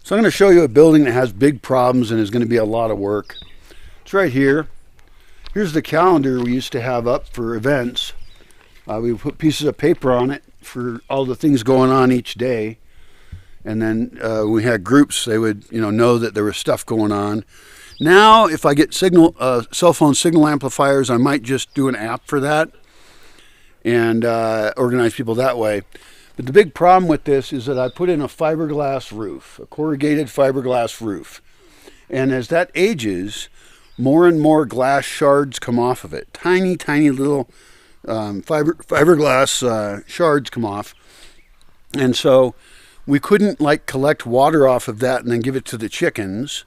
So I'm going to show you a building that has big problems and is going to be a lot of work. It's right here. Here's the calendar we used to have up for events. We would put pieces of paper on it for all the things going on each day. And then we had groups. They would, know that there was stuff going on. Now, if I get cell phone signal amplifiers, I might just do an app for that and organize people that way. But the big problem with this is that I put in a fiberglass roof, a corrugated fiberglass roof. And as that ages, more and more glass shards come off of it. Tiny, tiny little fiberglass shards come off. And so we couldn't collect water off of that and then give it to the chickens.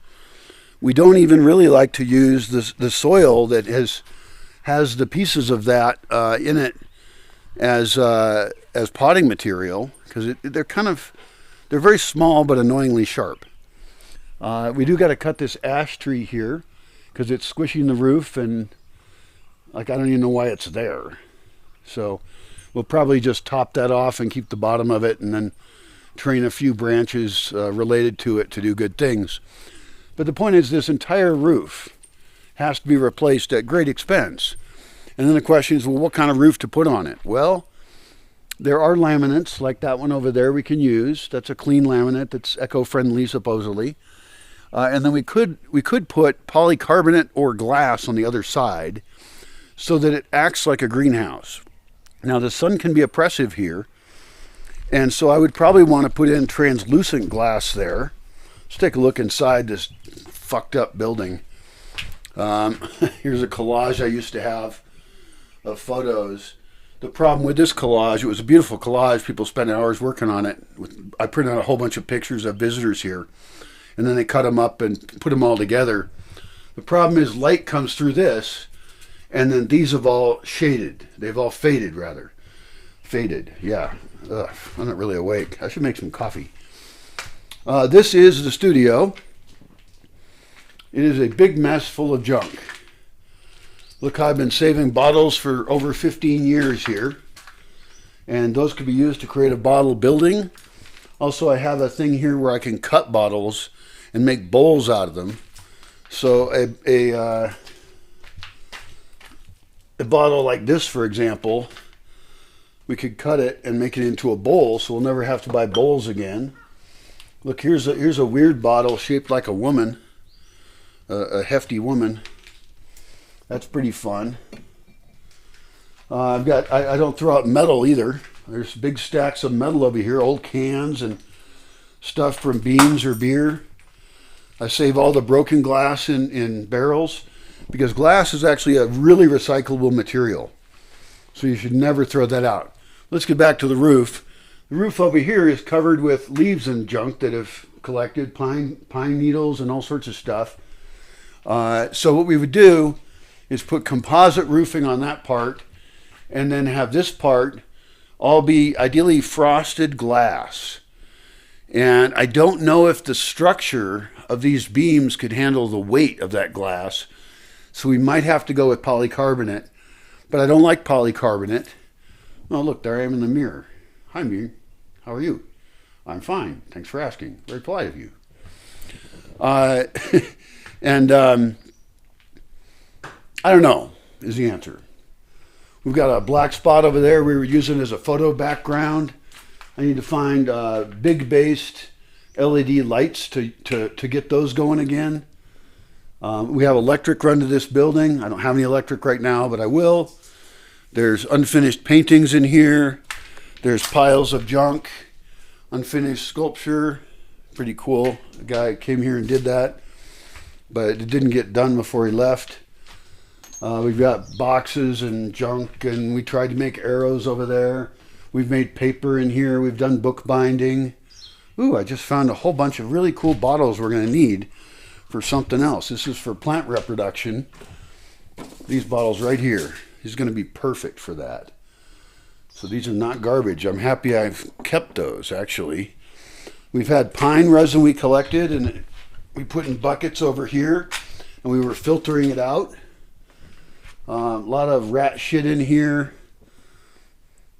We don't even really like to use the soil that has the pieces of that in it as potting material, because they're very small but annoyingly sharp. We do got to cut this ash tree here because it's squishing the roof, and I don't even know why it's there. So we'll probably just top that off and keep the bottom of it, and then train a few branches related to it to do good things. But the point is, this entire roof has to be replaced at great expense. And then the question is, well, what kind of roof to put on it? Well, there are laminates like that one over there we can use. That's a clean laminate that's eco-friendly, supposedly. And then we could put polycarbonate or glass on the other side so that it acts like a greenhouse. Now, the sun can be oppressive here, and so I would probably want to put in translucent glass there. Let's take a look inside this fucked up building. Here's a collage I used to have of photos. The problem with this collage, it was a beautiful collage. People spent hours working on it. I printed out a whole bunch of pictures of visitors here, and then they cut them up and put them all together. The problem is light comes through this, and then these have all shaded. They've all faded, rather. Faded, yeah. Ugh, I'm not really awake. I should make some coffee. This is the studio. It is a big mess full of junk. Look, I've been saving bottles for over 15 years here, and those could be used to create a bottle building. Also, I have a thing here where I can cut bottles and make bowls out of them. So a bottle like this, for example, we could cut it and make it into a bowl, so we'll never have to buy bowls again. Look, here's a weird bottle shaped like a woman, a hefty woman. That's pretty fun. I don't throw out metal either. There's big stacks of metal over here, old cans and stuff from beans or beer. I save all the broken glass in barrels because glass is actually a really recyclable material. So you should never throw that out. Let's get back to the roof. The roof over here is covered with leaves and junk that have collected, pine needles and all sorts of stuff. So what we would do is put composite roofing on that part and then have this part all be ideally frosted glass. And I don't know if the structure of these beams could handle the weight of that glass, so we might have to go with polycarbonate. But I don't like polycarbonate. Oh, look, there I am in the mirror. Hi, mirror. How are you? I'm fine. Thanks for asking. Very polite of you. I don't know is the answer. We've got a black spot over there we were using as a photo background. I need to find big-based LED lights to get those going again. We have electric run to this building. I don't have any electric right now, but I will. There's unfinished paintings in here. There's piles of junk, unfinished sculpture. Pretty cool. The guy came here and did that, but it didn't get done before he left. We've got boxes and junk, and we tried to make arrows over there. We've made paper in here. We've done book binding. Ooh, I just found a whole bunch of really cool bottles we're going to need for something else. This is for plant reproduction. These bottles right here. These are going to be perfect for that. So these are not garbage. I'm happy I've kept those, actually. We've had pine resin we collected, and we put in buckets over here, and we were filtering it out. A lot of rat shit in here.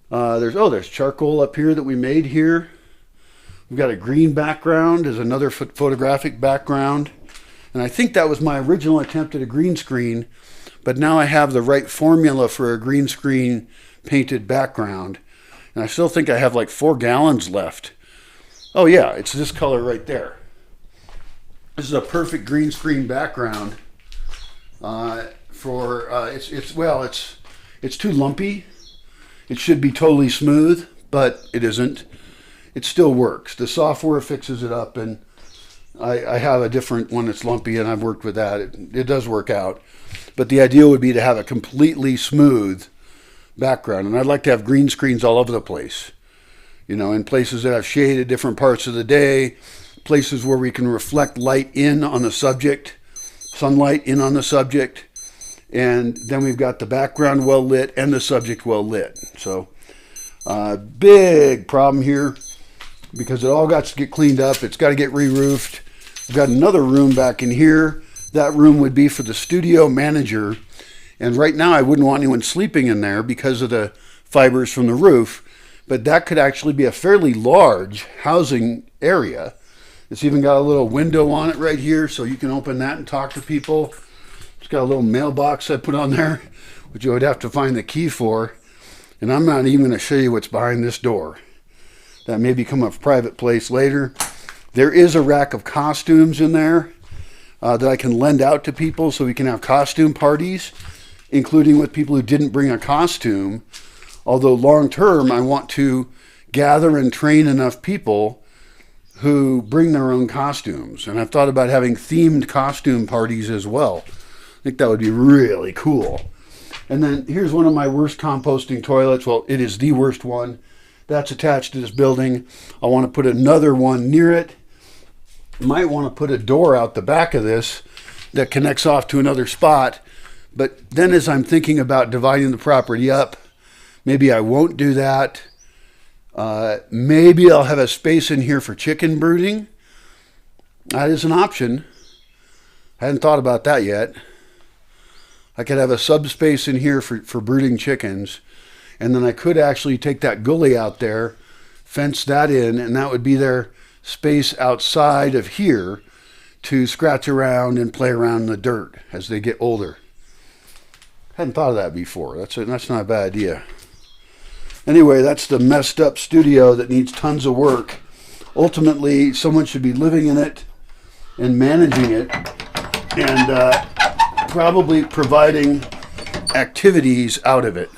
There's charcoal up here that we made here. We've got a green background as another photographic background. And I think that was my original attempt at a green screen, but now I have the right formula for a green screen painted background. And I still think I have like 4 gallons left. Oh yeah, it's this color right there. This is a perfect green screen background it's too lumpy. It should be totally smooth, but it isn't. It still works. The software fixes it up, and I have a different one that's lumpy, and I've worked with that. It does work out. But the idea would be to have a completely smooth background. And I'd like to have green screens all over the place. You know, in places that have shade at different parts of the day, places where we can reflect light in on the subject, sunlight in on the subject, and then we've got the background well lit and the subject well lit. So, big problem here because it all got to get cleaned up. It's got to get re-roofed. We've got another room back in here. That room would be for the studio manager. And right now I wouldn't want anyone sleeping in there because of the fibers from the roof. But that could actually be a fairly large housing area. It's even got a little window on it right here, so you can open that and talk to people. It's got a little mailbox I put on there, which you would have to find the key for. And I'm not even going to show you what's behind this door. That may become a private place later. There is a rack of costumes in there that I can lend out to people so we can have costume parties, including with people who didn't bring a costume. Although long term, I want to gather and train enough people who bring their own costumes. And I've thought about having themed costume parties as well. I think that would be really cool. And then here's one of my worst composting toilets. Well, it is the worst one. That's attached to this building. I want to put another one near it. Might want to put a door out the back of this that connects off to another spot. But then as I'm thinking about dividing the property up, maybe I won't do that. Maybe I'll have a space in here for chicken brooding. That is an option. I hadn't thought about that yet. I could have a subspace in here for brooding chickens. And then I could actually take that gully out there, fence that in, and that would be their space outside of here to scratch around and play around in the dirt as they get older. Hadn't thought of that before. That's not a bad idea. Anyway, that's the messed up studio that needs tons of work. Ultimately, someone should be living in it and managing it and probably providing activities out of it.